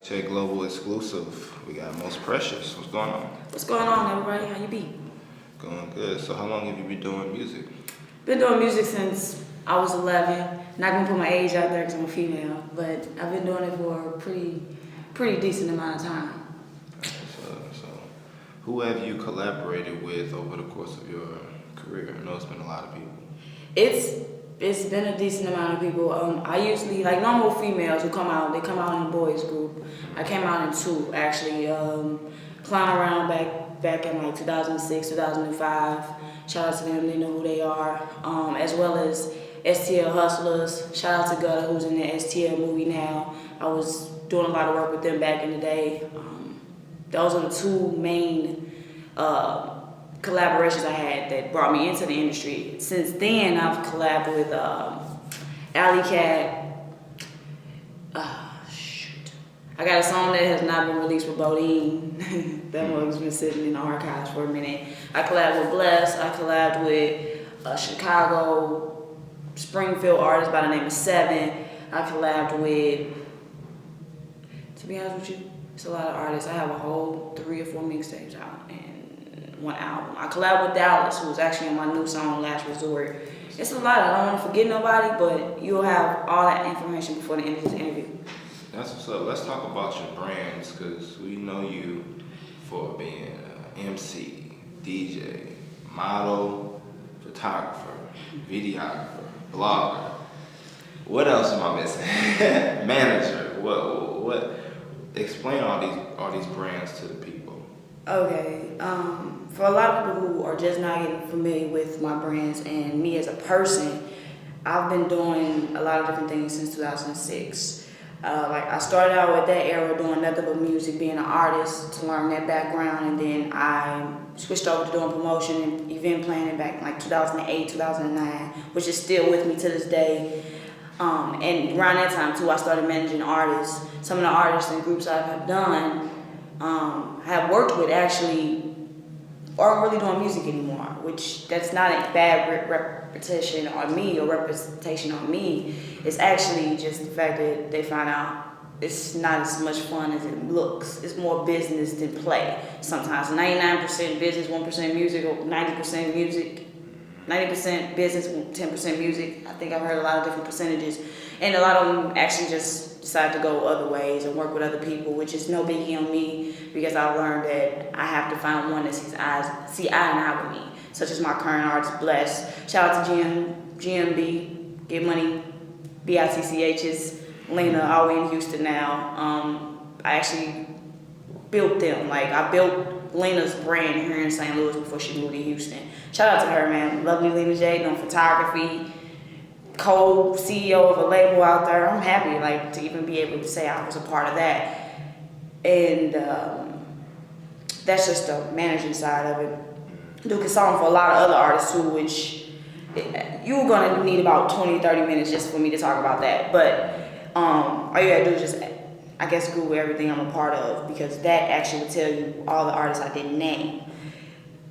Check Global exclusive. We got Most Precious. What's going on? What's going on, everybody? How you be? Going good. So how long have you been doing music? Been doing music since I was 11. Not gonna put my age out there because I'm a female, but I've been doing it for a pretty decent amount of time. So who have you collaborated with over the course of your career? I know it's been a lot of people. It's been a decent amount of people. I usually, like normal females who come out, they come out in a boys group. I came out in two, actually. Clown Around back in like 2006, 2005. Shout out to them, they know who they are. As well as STL Hustlers. Shout out to Gutter, who's in the STL movie now. I was doing a lot of work with them back in the day. Those are the two main collaborations I had that brought me into the industry. Since then, I've collabed with Alley Cat. I got a song that has not been released with Bodine. That one's been sitting in the archives for a minute. I collabed with Bless. I collabed with Chicago, Springfield artist by the name of Seven. I collabed with, to be honest with you, it's a lot of artists. I have a whole 3 or 4 mixtapes out and 1 album. I collabed with Dallas, who was actually on my new song, Last Resort. It's a lot. I don't want to forget nobody, but you'll have all that information before the end of this interview. That's what's up. Let's talk about your brands, because we know you for being an MC, DJ, model, photographer, videographer, blogger. What else am I missing? Manager. What? Explain all these brands to the people. Okay. For a lot of people who are just not getting familiar with my brands and me as a person, I've been doing a lot of different things since 2006. Like I started out with that era doing nothing but music, being an artist to learn that background, and then I switched over to doing promotion and event planning back in like 2008, 2009, which is still with me to this day. And around that time too, I started managing artists. Some of the artists and groups I have done, have worked with actually aren't really doing music anymore, which that's not a bad reputation on me or representation on me. It's actually just the fact that they find out it's not as much fun as it looks. It's more business than play. Sometimes 99% business, 1% music, or 90% music, 90% business, 10% music. I think I've heard a lot of different percentages. And a lot of them actually just decide to go other ways and work with other people, which is no biggie on me because I learned that I have to find one that see eye and eye with me, such as my current artist, Bless. Shout out to GMB, Get Money, BITCH's, Lena, all the way in Houston now. I actually built them. Like, I built Lena's brand here in St. Louis before she moved to Houston. Shout out to her, man. Lovely Lena J, doing photography, co-CEO of a label out there. I'm happy, like, to even be able to say I was a part of that. And that's just the managing side of it. Do consulting for a lot of other artists too, which you're gonna need about 20, 30 minutes just for me to talk about that. But all you gotta do is just, I guess, Google everything I'm a part of, because that actually will tell you all the artists I didn't name.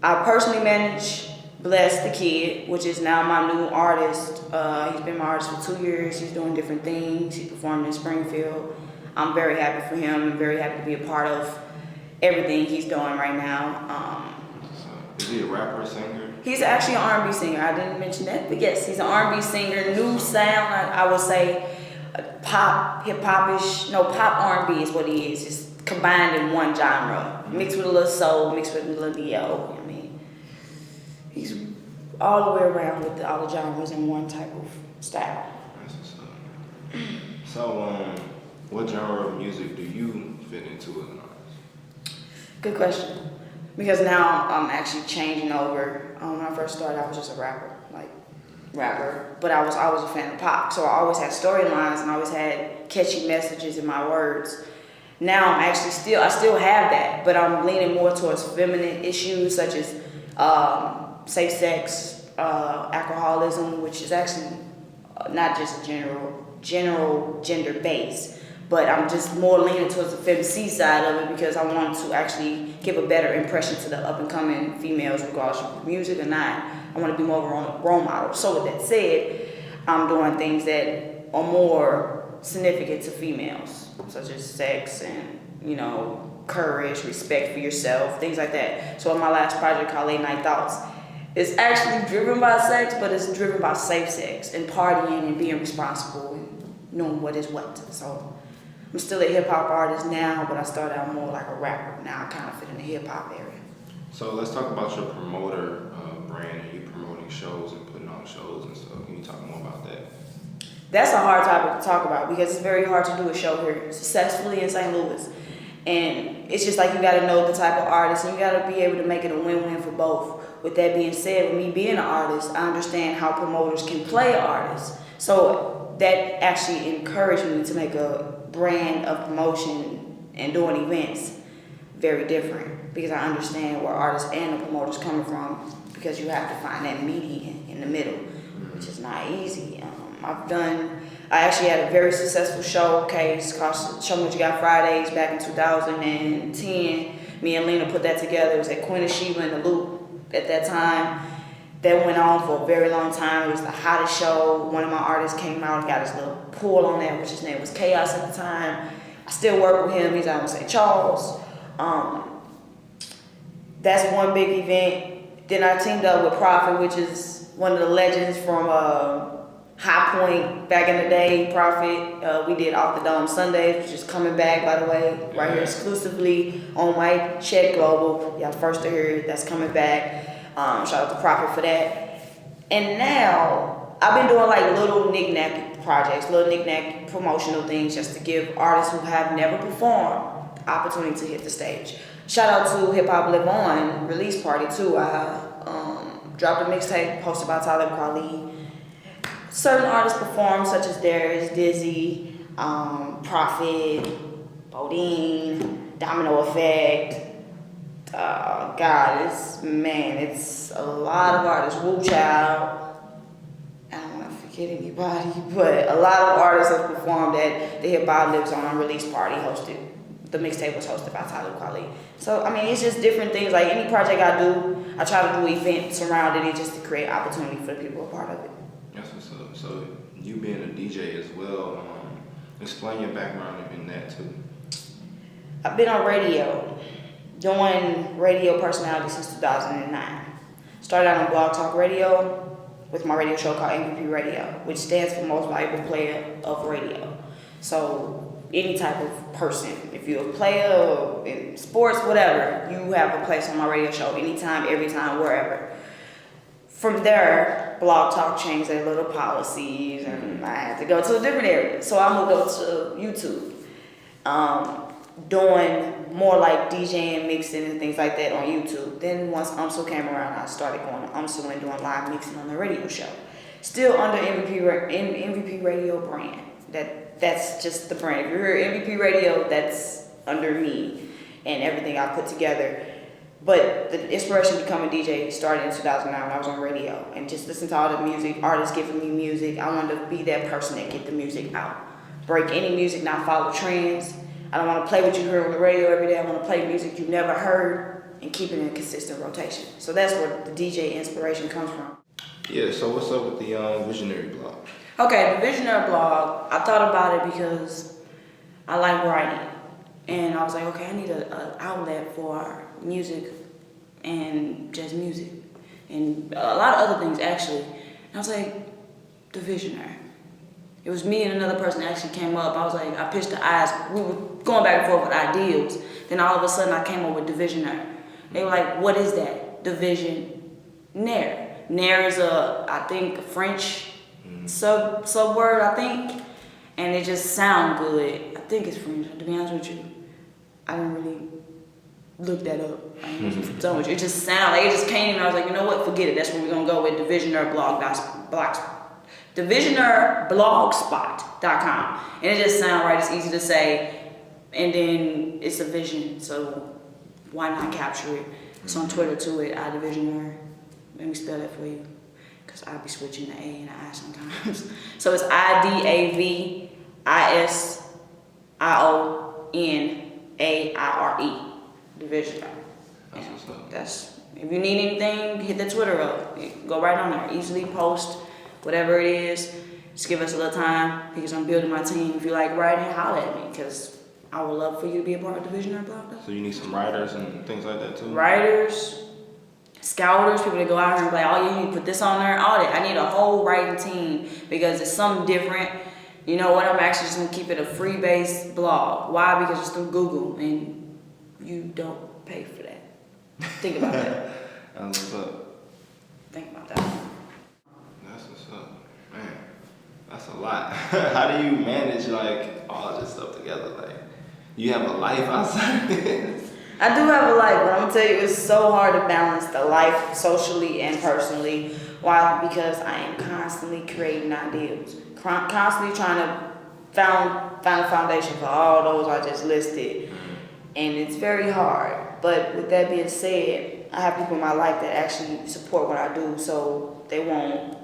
I personally manage Bless the Kid, which is now my new artist. He's been my artist for 2 years. He's doing different things. He's performing in Springfield. I'm very happy for him. I'm very happy to be a part of everything he's doing right now. Is he a rapper, singer? He's actually an R&B singer. I didn't mention that, but yes, he's an R&B singer. New sound, I would say, pop, hip-hop-ish. No, pop R&B is what he is. Just combined in one genre. Mixed with a little soul, mixed with a little D.O. I mean, he's all the way around with all the genres in one type of style. That's what's up. So, what genre of music do you fit into as an artist? Good question. Because now I'm actually changing over. When I first started, I was just a rapper, but I was always a fan of pop. So I always had storylines and I always had catchy messages in my words. Now I still have that, but I'm leaning more towards feminine issues such as safe sex, alcoholism, which is actually not just a general gender base. But I'm just more leaning towards the femc side of it because I want to actually give a better impression to the up-and-coming females, regardless of music or not. I want to be more of a role model. So with that said, I'm doing things that are more significant to females. such as sex and, courage, respect for yourself, things like that. So in my last project called Late Night Thoughts, it's actually driven by sex, but it's driven by safe sex and partying and being responsible and knowing what is what. So I'm still a hip-hop artist now, but I started out more like a rapper. Now I kind of fit in the hip-hop area. So let's talk about your promoter brand and you promoting shows and putting on shows and stuff. Can you talk more about that? That's a hard topic to talk about because it's very hard to do a show here successfully in St. Louis. And it's just like you got to know the type of artist and you got to be able to make it a win-win for both. With that being said, with me being an artist, I understand how promoters can play an artist. So that actually encouraged me to make a brand of promotion and doing events very different because I understand where artists and the promoters coming from because you have to find that median in the middle, which is not easy. I actually had a very successful showcase called Show Me What You Got Fridays back in 2010. Me and Lena put that together. It was at Queen Sheba in the Loop at that time. That went on for a very long time. It was the hottest show. One of my artists came out and got his little pull on that, which his name was Chaos at the time. I still work with him. He's out in St. Charles. That's one big event. Then I teamed up with Prophet, which is one of the legends from High Point back in the day. Prophet, we did Off the Dome Sundays, which is coming back, by the way, right here exclusively on miccheckglobal. Y'all first to hear it. That's coming back. Shout out to Prophet for that. And now I've been doing like little knick-knack projects, little knick-knack promotional things just to give artists who have never performed the opportunity to hit the stage. Shout out to Hip Hop Live On release party too. I dropped a mixtape posted by Talib Kweli. Certain artists perform such as Darius, Dizzy, Prophet, Bodine, Domino Effect. It's a lot of artists. Wu Child. I don't want to forget anybody, but a lot of artists have performed at the Hip Hop Lives On release party hosted. The mixtape was hosted by Talib Kweli. So, it's just different things. Like any project I do, I try to do events surrounding it just to create opportunity for the people who are part of it. That's what's up. So you being a DJ as well, explain your background in that too. I've been on radio, doing radio personality since 2009. Started out on Blog Talk Radio with my radio show called MVP Radio, which stands for Most Valuable Player of Radio. So any type of person, if you're a player or in sports, whatever, you have a place on my radio show anytime, every time, wherever. From there, Blog Talk changed their little policies and I had to go to a different area. So I moved over to YouTube, doing more like DJing, mixing and things like that on YouTube. Then once UMSL came around, I started going to UMSL and doing live mixing on the radio show. Still under MVP Radio brand. That's just the brand. If you hear MVP Radio, that's under me and everything I put together. But the inspiration to become a DJ started in 2009 when I was on radio and just listen to all the music, artists giving me music. I wanted to be that person that get the music out. Break any music, not follow trends. I don't want to play what you hear on the radio every day. I want to play music you never heard and keep it in a consistent rotation. So that's where the DJ inspiration comes from. Yeah, so what's up with the Visionary blog? Okay, the Visionary blog, I thought about it because I like writing. And I was like, okay, I need an outlet for music and just music. And a lot of other things, actually. And I was like, the Visionary. It was me and another person that actually came up. I was like, I pitched the eyes. We were going back and forth with ideals. Then all of a sudden, I came up with the Visionary. They were like, what is that? The Visionnaire. Nair is I think, French sub word, I think. And it just sounds good. I think it's French, to be honest with you. I didn't really look that up. So much. It just sounded like it just came and I was like, you know what, forget it. That's where we're gonna go with divisionaireblogspot.com. And it just sounds right, it's easy to say. And then it's a vision, so why not capture it? It's on Twitter too at iDivisionaire. Let me spell that for you, because I'll be switching the A and the I sometimes. So it's IDAVISIONAIRE, Division. That's what's up. That's, if you need anything, hit the Twitter up. Go right on there. Easily post whatever it is. Just give us a little time because I'm building my team. If you like writing, holler at me because I would love for you to be a part of the visionary block though. So you need some writers and things like that too? Writers, scouters, people that go out here and be like, oh, you need to put this on there, all that. I need a whole writing team because it's something different. You know what? I'm actually just gonna keep it a free-based blog. Why? Because it's through Google and you don't pay for that. Think about that. That's what's up. Think about that. That's what's up. Man, that's a lot. How do you manage like all this stuff together? Like, you have a life outside of this? I do have a life, but I'm gonna tell you, it's so hard to balance the life socially and personally. Why? Because I am constantly creating ideas, constantly trying to find a foundation for all those I just listed, and it's very hard. But with that being said, I have people in my life that actually support what I do, so they won't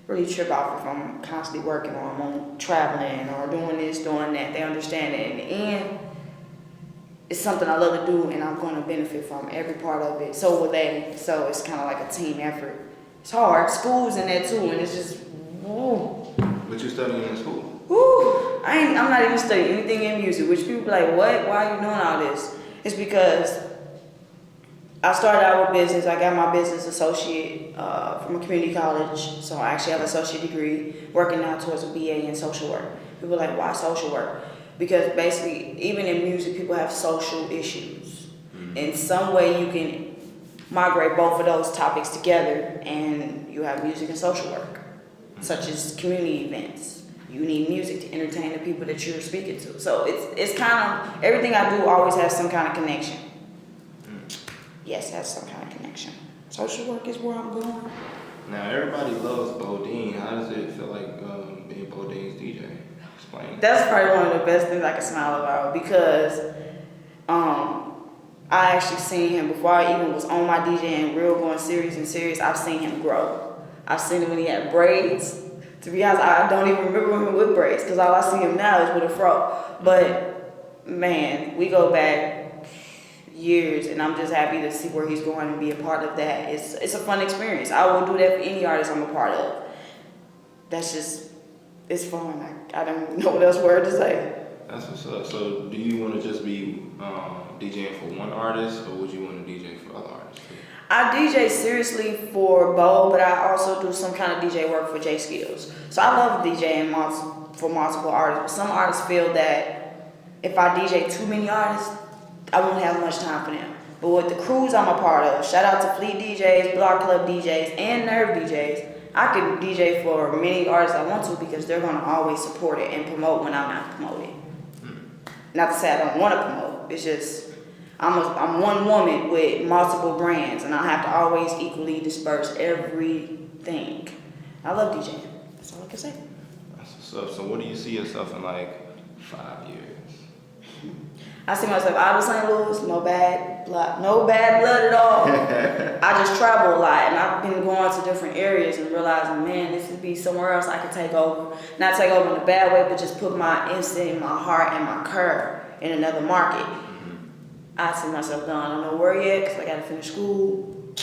really trip off if I'm constantly working or I'm on traveling or doing this, doing that. They understand that in the end, it's something I love to do and I'm going to benefit from every part of it. So will they. So it's kind of like a team effort. It's hard. School's in there too, and it's just, woo. What you studying in school? Woo. I'm not even studying anything in music, which people be like, what? Why are you doing all this? It's because I started out with business. I got my business associate from a community college. So I actually have an associate degree, working now towards a BA in social work. People are like, why social work? Because basically, even in music, people have social issues. In some way, you can migrate both of those topics together, and you have music and social work, such as community events. You need music to entertain the people that you're speaking to. So it's kind of, everything I do always has some kind of connection. Yes, it has some kind of connection. Social work is where I'm going. Now, everybody loves Bodine. How does it feel like being Bodine's DJ? Explain. That's probably one of the best things I can smile about because I actually seen him before I even was on my DJing real going serious. I've seen him grow. I've seen him when he had braids. To be honest, I don't even remember him with braids because all I see him now is with a fro. But man, we go back years, and I'm just happy to see where he's going and be a part of that. It's a fun experience. I will do that for any artist I'm a part of. That's just, it's fun. I don't know what else word to say. That's what's up. So do you want to just be DJing for one artist, or would you want to DJ for other artists too? I DJ seriously for both, but I also do some kind of DJ work for J Skills. So I love DJing for multiple artists, but some artists feel that if I DJ too many artists, I won't have much time for them. But with the crews I'm a part of, shout out to Fleet DJs, Block Club DJs, and Nerve DJs, I can DJ for many artists I want to because they're going to always support it and promote when I'm not promoting. Not to say I don't want to promote, it's just I'm one woman with multiple brands, and I have to always equally disperse everything. I love DJing. That's all I can say. That's what's up. So what do you see yourself in like 5 years? I see myself out of St. Louis, no bad blood at all. I just travel a lot, and I've been going to different areas and realizing, man, this would be somewhere else I could take over. Not take over in a bad way, but just put my instinct, my heart, and my curve in another market. I see myself going, I don't know where yet, because I got to finish school.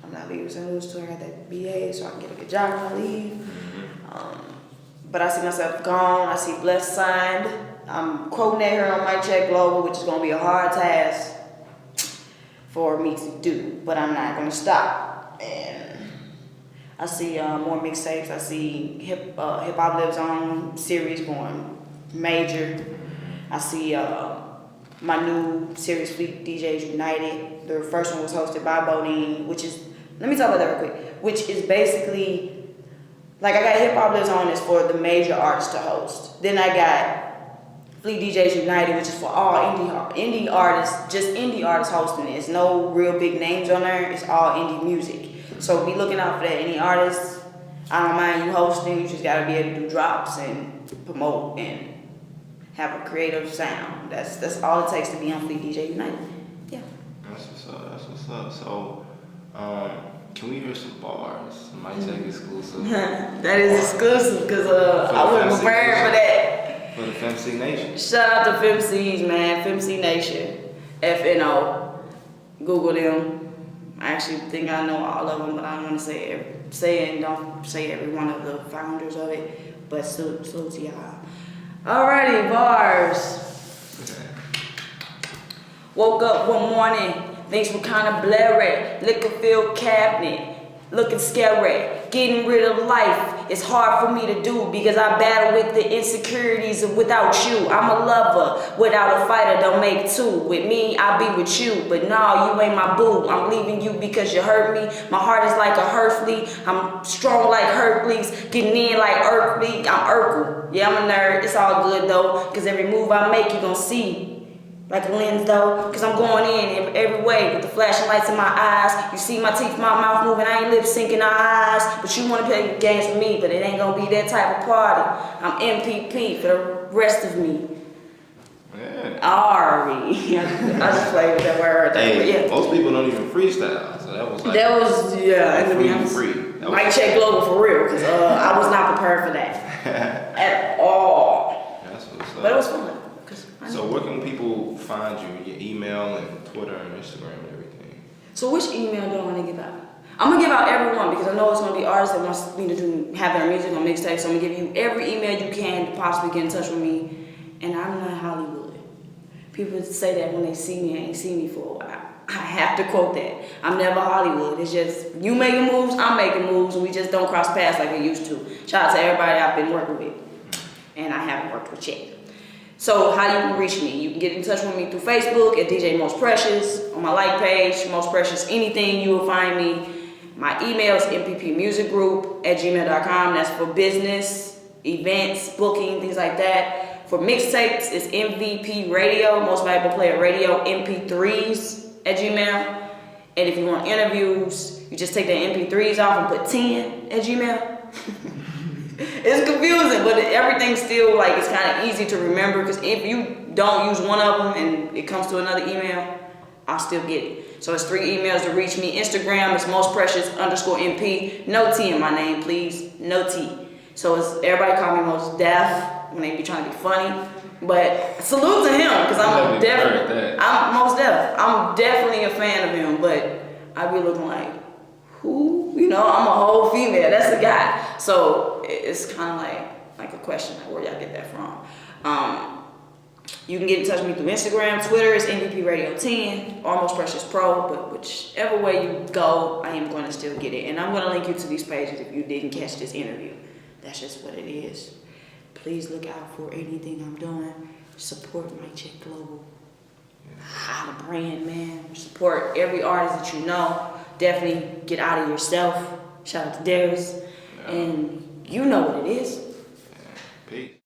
I'm not leaving St. Louis till I got that BA, so I can get a good job when I leave. But I see myself gone. I see Blessed signed. I'm quoting that here on miccheckglobal, which is going to be a hard task for me to do, but I'm not going to stop. And I see more mixtapes. I see Hip Hop Lives On series going major. I see my new series, Fleet DJs United. The first one was hosted by Bodine, which is, let me talk about that real quick, which is basically, like I got Hip Hop Lives On is for the major artists to host. Then I got Fleet DJs United, which is for all indie artists, just indie artists hosting it. It's no real big names on there. It's all indie music. So be looking out for that. Any artists, I don't mind you hosting. You just gotta be able to do drops and promote and have a creative sound. That's all it takes to be on Fleet DJ United. Yeah. That's what's up. That's what's up. So, can we hear some bars? Some Mic Check exclusive. That is exclusive because I wasn't prepared for that. For the FemC Nation. Shout out to FemCs, man. FemC Nation. FNO. Google them. I actually think I know all of them, but I don't want to don't say every one of the founders of it. But salute to y'all. Alrighty, bars. Woke up one morning, things were kind of blurry. Liquor-filled cabinet, looking scary. Getting rid of life is hard for me to do because I battle with the insecurities of without you. I'm a lover, without a fighter, don't make two. With me, I'll be with you, but no, you ain't my boo. I'm leaving you because you hurt me. My heart is like a Hercules. I'm strong like Hercules, getting in like Hercules. I'm Urkel. Yeah, I'm a nerd. It's all good though, because every move I make, you gon' see. Like a lens though, cause I'm going in every way with the flashing lights in my eyes. You see my teeth, my mouth moving, I ain't lip syncing our eyes. But you wanna play games with me, but it ain't gonna be that type of party. I'm MPP for the rest of me. Yeah. Ari. I just played with that word. Hey, most people don't even freestyle, so that was like. That was, yeah. Free. Mic check global for real, cause I was not prepared for that at all. That's what's up. But it was fun. So where can people find you? Your email and Twitter and Instagram and everything. So which email do I want to give out? I'm gonna give out every one because I know it's gonna be artists that want me to have their music on mixtape. So I'm gonna give you every email you can to possibly get in touch with me. And I'm not Hollywood. People say that when they see me, ain't seen me for a while. I have to quote that. I'm never Hollywood. It's just you making moves, I'm making moves, and we just don't cross paths like we used to. Shout out to everybody I've been working with, and I haven't worked with yet. So how you can reach me? You can get in touch with me through Facebook at DJ Most Precious, on my like page, Most Precious anything, you will find me. My email is mppmusicgroup@gmail.com. That's for business, events, booking, things like that. For mixtapes, it's MVP Radio, Most Valuable Player Radio, MP3s at Gmail. And if you want interviews, you just take the MP3s off and put 10 at Gmail. It's confusing, but everything's still like it's kind of easy to remember because if you don't use one of them and it comes to another email, I'll still get it. So it's 3 emails to reach me. Instagram is mostprecious_MP. No T in my name, please. No T. So it's everybody call me Most Def when they be trying to be funny. But salute to him because I'm Most Def. I'm definitely a fan of him, but I be looking like, who? You know, I'm a whole female. That's the guy. So it's kind of like a question, like where y'all get that from. You can get in touch with me through Instagram, Twitter is MVP Radio 10, or Most Precious Pro. But whichever way you go, I am going to still get it, and I'm going to link you to these pages if you didn't catch this interview. That's just what it is. Please look out for anything I'm doing. Support Mic Check Global. How to brand, man. Support every artist that you know. Definitely get out of yourself. Shout out to Darius. And you know what it is. Peace.